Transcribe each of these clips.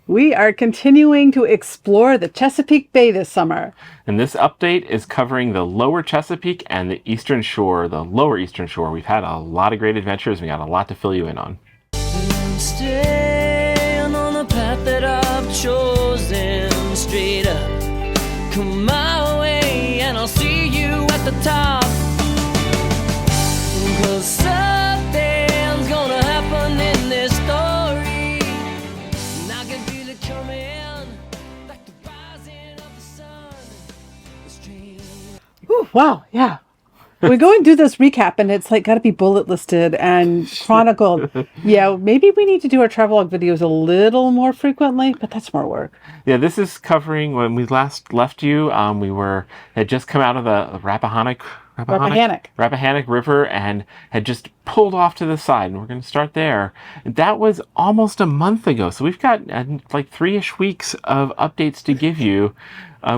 We are continuing to explore the Chesapeake Bay this summer. And this update is covering the lower Chesapeake and the eastern shore, the lower eastern shore. We've had a lot of great adventures. We got a lot to fill you in on. I'm staying on the path that I've chosen, straight up. Come my way and I'll see you at the top. 'Cause something's gonna happen in this story, and I can feel it coming, like the rising of the sun. This train. Ooh, wow, yeah. We're going to do this recap, and it's like got to be bullet listed and chronicled. Yeah, maybe we need to do our travelogue videos a little more frequently, but that's more work. Yeah, this is covering when we last left you. Had just come out of the Rappahannock River and had just pulled off to the side, and we're going to start there. That was almost a month ago, so we've got like 3-ish weeks of updates to give you,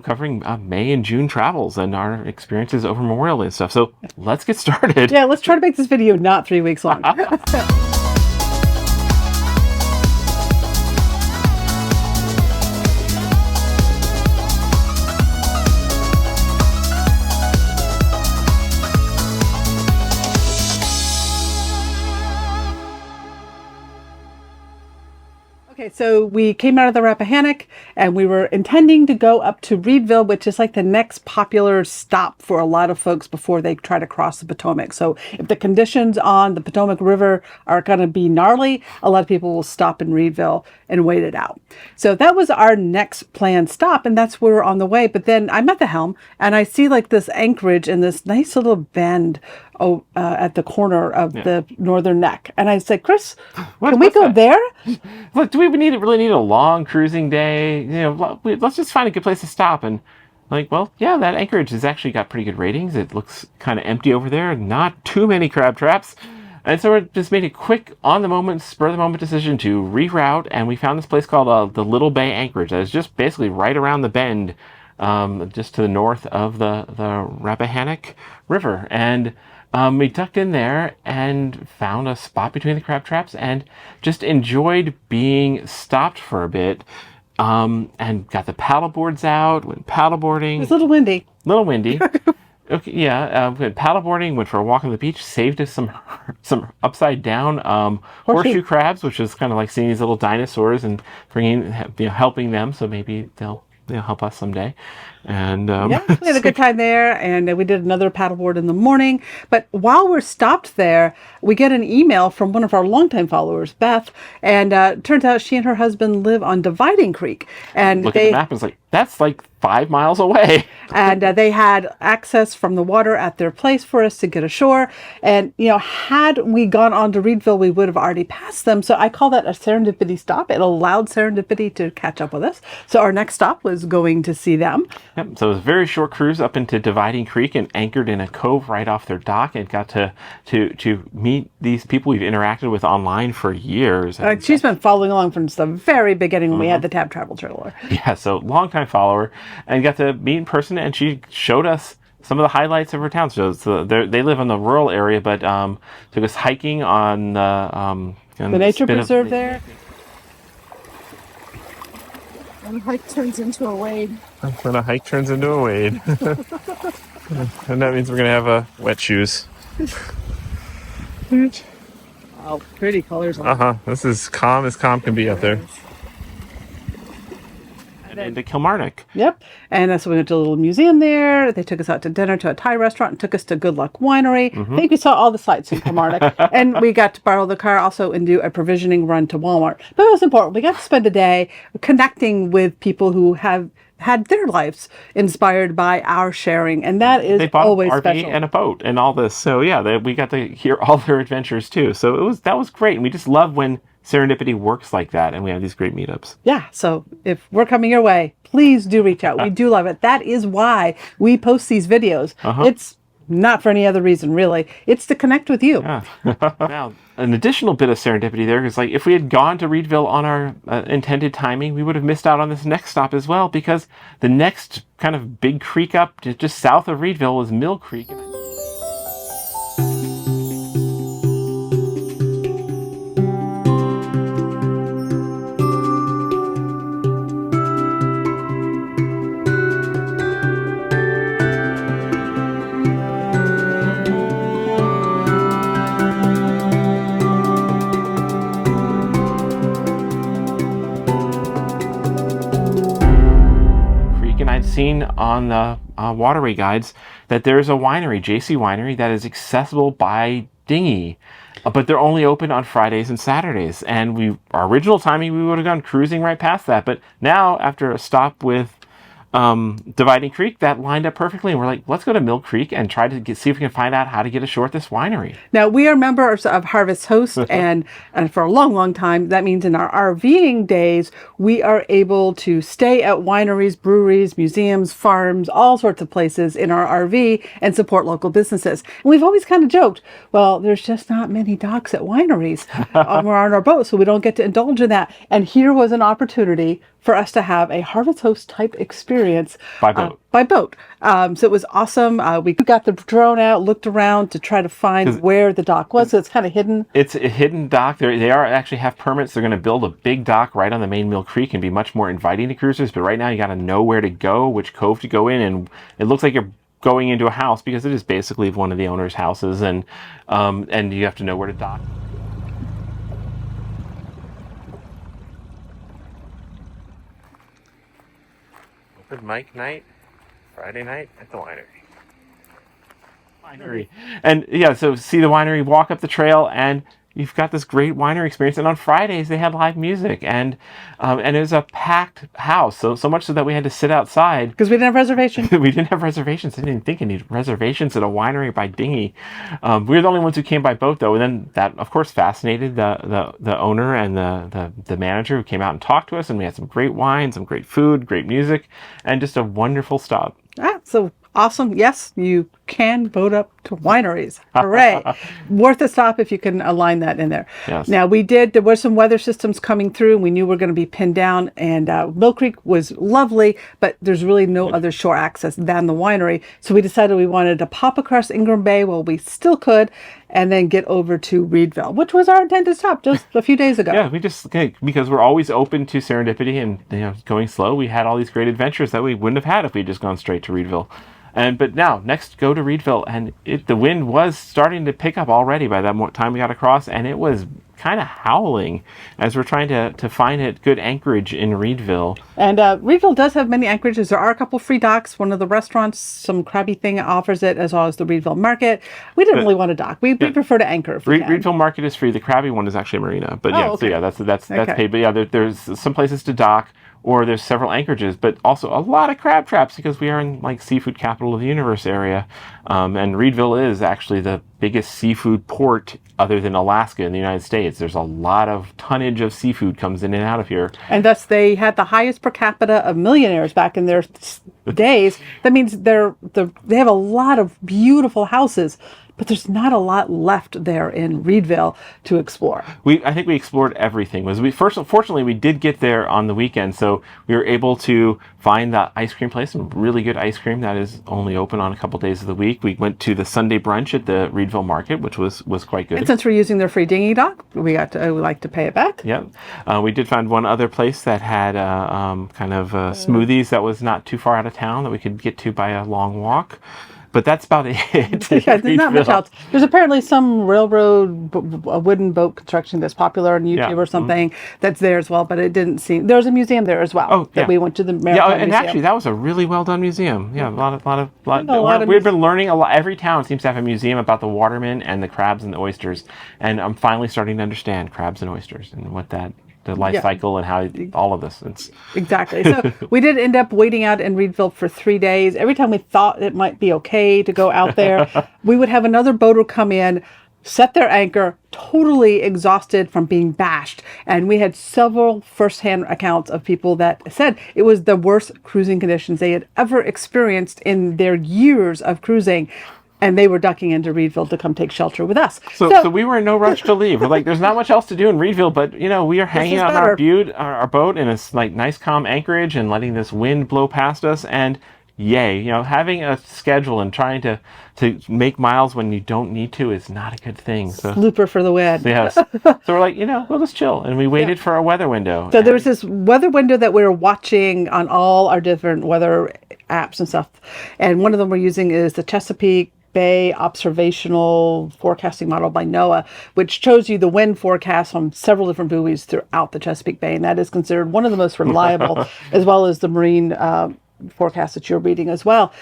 covering May and June travels and our experiences over Memorial Day and stuff. So let's get started. Yeah, let's try to make this video not 3 weeks long. Okay, so we came out of the Rappahannock and we were intending to go up to Reedville, which is like the next popular stop for a lot of folks before they try to cross the Potomac. So if the conditions on the Potomac River are going to be gnarly, a lot of people will stop in Reedville and wait it out. So that was our next planned stop, and that's where we're on the way. But then I'm at the helm and I see like this anchorage in this nice little bend at the corner of the northern neck. And I said, Chris, can we go there? Look, do we really need a long cruising day? Let's just find a good place to stop. And like, well, yeah, that anchorage has actually got pretty good ratings. It looks kind of empty over there. Not too many crab traps. And so we just made a quick, on-the-moment, spur-of-the-moment decision to reroute. And we found this place called the Little Bay Anchorage. That is just basically right around the bend, just to the north of the Rappahannock River. And we ducked in there and found a spot between the crab traps and just enjoyed being stopped for a bit, and got the paddle boards out, went paddleboarding. It was a little windy. Okay, yeah, went paddleboarding, went for a walk on the beach, saved us some upside down horseshoe crabs, which is kind of like seeing these little dinosaurs and helping them, so maybe they'll help us someday. And yeah, we had a good time there, and we did another paddleboard in the morning. But while we're stopped there, we get an email from one of our longtime followers, Beth, and turns out she and her husband live on Dividing Creek. And look at the map and it's like, that's like 5 miles away. And they had access from the water at their place for us to get ashore. And, had we gone on to Reedville, we would have already passed them. So I call that a serendipity stop. It allowed serendipity to catch up with us. So our next stop was going to see them. Yep. So it was a very short cruise up into Dividing Creek and anchored in a cove right off their dock, and got to meet these people we've interacted with online for years. She's been following along from the very beginning when we had the Tab Travel Trailer. Yeah, so longtime follower, and got to meet in person, and she showed us some of the highlights of her town. So they live in the rural area, but took us hiking on the nature preserve there. And hike turns into a wade. When a hike turns into a wade. And that means we're going to have wet shoes. Oh, pretty colors. This is calm as calm can be out there. And into Kilmarnock. Yep. And so we went to a little museum there. They took us out to dinner to a Thai restaurant and took us to Good Luck Winery. I think we saw all the sights in Kilmarnock. And we got to borrow the car also and do a provisioning run to Walmart. But it was important. We got to spend a day connecting with people who have had their lives inspired by our sharing, and that is always an RV special. And a boat and all this. So yeah, we got to hear all their adventures too. So that was great, and we just love when serendipity works like that, and we have these great meetups. Yeah, so if we're coming your way, please do reach out. We do love it. That is why we post these videos. It's not for any other reason, really. It's to connect with you. Yeah. Now, an additional bit of serendipity there is, like, if we had gone to Reedville on our intended timing, we would have missed out on this next stop as well, because the next kind of big creek up just south of Reedville was Mill Creek. seen on the waterway guides that there's a winery, JC Winery, that is accessible by dinghy. But they're only open on Fridays and Saturdays. And our original timing, we would have gone cruising right past that. But now, after a stop with Dividing Creek, that lined up perfectly. And we're like, let's go to Mill Creek and try to see if we can find out how to get ashore at this winery. Now, we are members of Harvest Host, and for a long, long time, that means in our RVing days, we are able to stay at wineries, breweries, museums, farms, all sorts of places in our RV and support local businesses. And we've always kind of joked, well, there's just not many docks at wineries when we're on our boat, so we don't get to indulge in that. And here was an opportunity for us to have a Harvest Host type experience by boat. So it was awesome. We got the drone out, looked around to try to find where the dock was. So it's kind of hidden. It's a hidden dock. They actually have permits. They're going to build a big dock right on the main Mill Creek and be much more inviting to cruisers. But right now you got to know where to go, which cove to go in. And it looks like you're going into a house because it is basically one of the owner's houses. And you have to know where to dock. Open mic night, Friday night at the winery. And yeah, so see the winery, walk up the trail, and you've got this great winery experience. And on Fridays they had live music, and it was a packed house. So much so that we had to sit outside because we didn't have reservations. We didn't have reservations. I didn't think I needed reservations at a winery by dinghy. We were the only ones who came by boat, though, and then that, of course, fascinated the owner and the manager, who came out and talked to us. And we had some great wine, some great food, great music, and just a wonderful stop. So awesome. Yes, you can boat up to wineries. Hooray. Worth a stop if you can align that in there. Yes. Now, there were some weather systems coming through. We knew we were going to be pinned down, and Mill Creek was lovely, but there's really no other shore access than the winery. So we decided we wanted to pop across Ingram Bay while we still could, and then get over to Reedville, which was our intended stop just a few days ago. Yeah, because we're always open to serendipity and going slow, we had all these great adventures that we wouldn't have had if we'd just gone straight to Reedville. But now, next, go to Reedville, and the wind was starting to pick up already by that time we got across, and it was kind of howling as we're trying to find a good anchorage in Reedville. And Reedville does have many anchorages. There are a couple free docks. One of the restaurants, some crabby thing, offers it, as well as the Reedville Market. We didn't really want to dock. We prefer to anchor if we can. Reedville Market is free. The crabby one is actually a marina. But okay. So that's paid. But yeah, there's some places to dock, or there's several anchorages, but also a lot of crab traps because we are in like seafood capital of the universe area. And Reedville is actually the biggest seafood port other than Alaska in the United States. There's a lot of tonnage of seafood comes in and out of here. And thus they had the highest per capita of millionaires back in their days. That means they have a lot of beautiful houses, but there's not a lot left there in Reedville to explore. I think we explored everything. Fortunately, we did get there on the weekend, so we were able to find the ice cream place, some really good ice cream that is only open on a couple days of the week. We went to the Sunday brunch at the Reedville Market, which was quite good. And since we're using their free dinghy dock, we like to pay it back. Yep. We did find one other place that had smoothies that was not too far out of town that we could get to by a long walk. But that's about it. Yeah, there's not much else. There's apparently some railroad, a wooden boat construction that's popular on YouTube or something that's there as well, but it didn't seem... There was a museum there as well that we went to, the Maritime and Museum. Actually, that was a really well-done museum. Yeah, we've been learning a lot. Every town seems to have a museum about the watermen and the crabs and the oysters, and I'm finally starting to understand crabs and oysters and what the life cycle and how all of this. Exactly. So we did end up waiting out in Reedville for 3 days. Every time we thought it might be okay to go out there, we would have another boater come in, set their anchor, totally exhausted from being bashed. And we had several firsthand accounts of people that said it was the worst cruising conditions they had ever experienced in their years of cruising. And they were ducking into Reedville to come take shelter with us. So we were in no rush to leave. We're like, there's not much else to do in Reedville, but we are hanging out on our boat in a nice calm anchorage and letting this wind blow past us. And yay, having a schedule and trying to make miles when you don't need to is not a good thing. So Slooper for the win. Yes. So we're like, we'll just chill. And we waited for our weather window. So there was this weather window that we were watching on all our different weather apps and stuff. And one of them we're using is the Chesapeake Bay observational forecasting model by NOAA, which shows you the wind forecast on several different buoys throughout the Chesapeake Bay, and that is considered one of the most reliable, as well as the marine forecast that you're reading as well.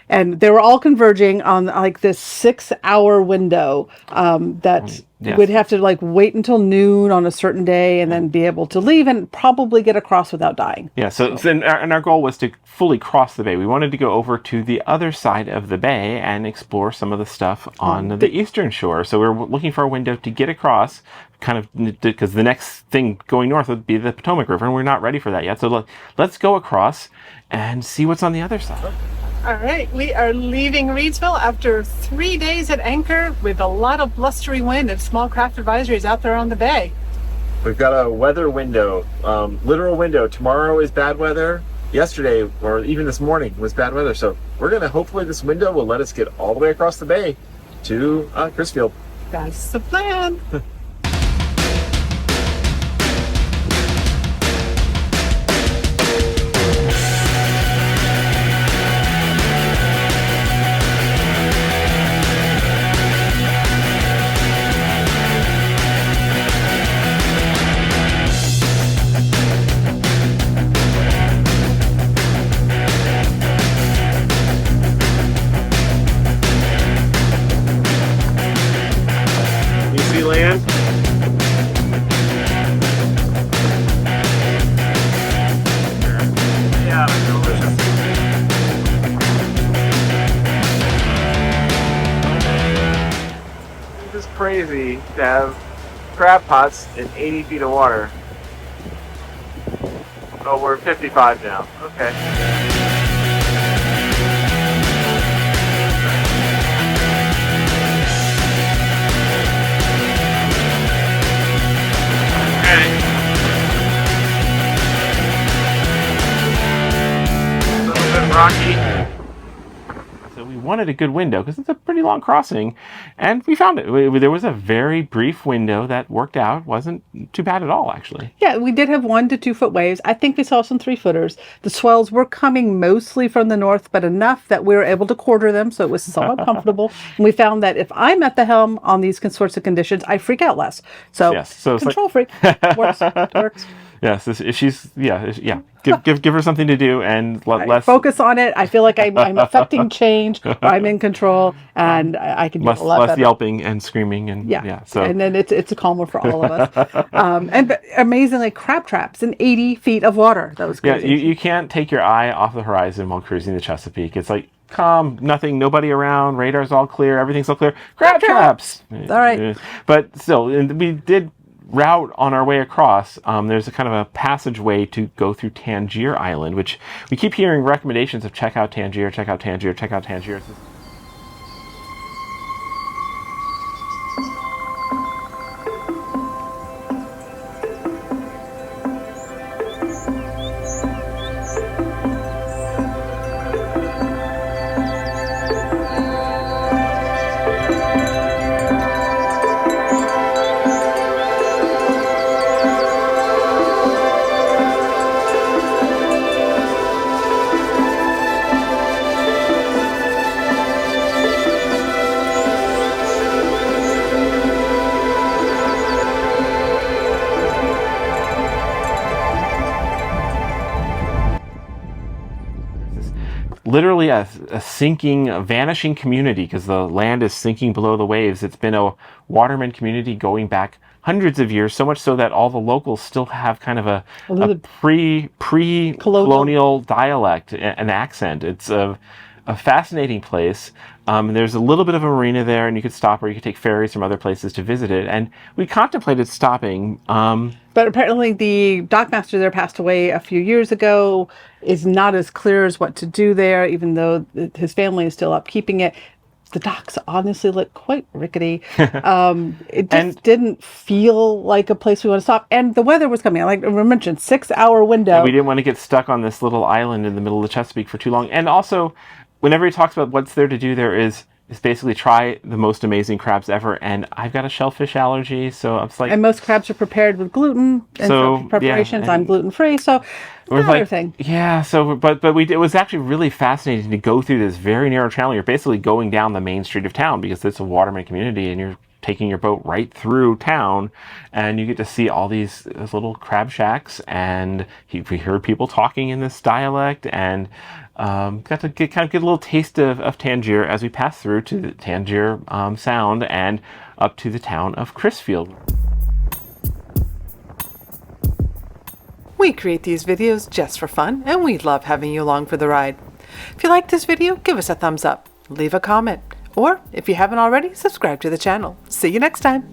And they were all converging on like this 6-hour window that Yes. we'd have to like wait until noon on a certain day and then be able to leave and probably get across without dying. Yeah, and our goal was to fully cross the bay. We wanted to go over to the other side of the bay and explore some of the stuff on the eastern shore. So we were looking for a window to get across, kind of because the next thing going north would be the Potomac River, and we're not ready for that yet. So let's go across and see what's on the other side. All right, we are leaving Reedsville after 3 days at anchor with a lot of blustery wind and small craft advisories out there on the bay. We've got a weather window, literal window. Tomorrow is bad weather. Yesterday, or even this morning, was bad weather. So we're going to, hopefully this window will let us get all the way across the bay to Crisfield. That's the plan. You see land? Yeah, that's delicious. It's just crazy to have crab pots in 80 feet of water. Oh, we're 55 now. Okay. A little bit rocky. So we wanted a good window because it's a pretty long crossing, and we found it. There was a very brief window that worked out. Wasn't too bad at all, actually. Yeah, we did have 1 to 2 foot waves. I think we saw some 3-footers. The swells were coming mostly from the north, but enough that we were able to quarter them, so it was somewhat comfortable. And we found that if I'm at the helm on these sorts of conditions, I freak out less. So, Yes, so it's control freak works. Yes, if she's give her something to do and I less focus on it. I feel like I'm affecting change, or I'm in control, and I can do less a lot better. yelping and screaming and So and then it's a calmer for all of us. But amazingly, crab traps in 80 feet of water. That was crazy. you can't take your eye off the horizon while cruising the Chesapeake. It's like calm, nothing, nobody around, radar's all clear, everything's all clear. Crab traps. All right. But still, and we did route on our way across. There's a kind of a passageway to go through Tangier Island, which we keep hearing recommendations of check out Tangier, check out Tangier, check out Tangier. Literally a sinking, a vanishing community because the land is sinking below the waves. It's been a waterman community going back hundreds of years, so much so that all the locals still have kind of a pre-colonial dialect and accent. It's a fascinating place. There's a little bit of a marina there, and you could stop, or you could take ferries from other places to visit it. And we contemplated stopping. But apparently the dockmaster there passed away a few years ago, is not as clear as what to do there, even though his family is still upkeeping it. The docks honestly look quite rickety. It just didn't feel like a place we want to stop. And the weather was coming. Like we mentioned, 6-hour window. We didn't want to get stuck on this little island in the middle of the Chesapeake for too long. And also, whenever he talks about what's there to do, there is basically try the most amazing crabs ever. And I've got a shellfish allergy, so I'm like... And most crabs are prepared with gluten and some preparations. I'm gluten-free, so another thing. Yeah, so, but it was actually really fascinating to go through this very narrow channel. You're basically going down the main street of town because it's a waterman community, and you're taking your boat right through town, and you get to see all these little crab shacks, and we heard people talking in this dialect, and got to get a little taste of Tangier as we passed through to the Tangier Sound and up to the town of Crisfield. We create these videos just for fun, and we love having you along for the ride. If you like this video, give us a thumbs up, leave a comment, or if you haven't already, subscribe to the channel. See you next time.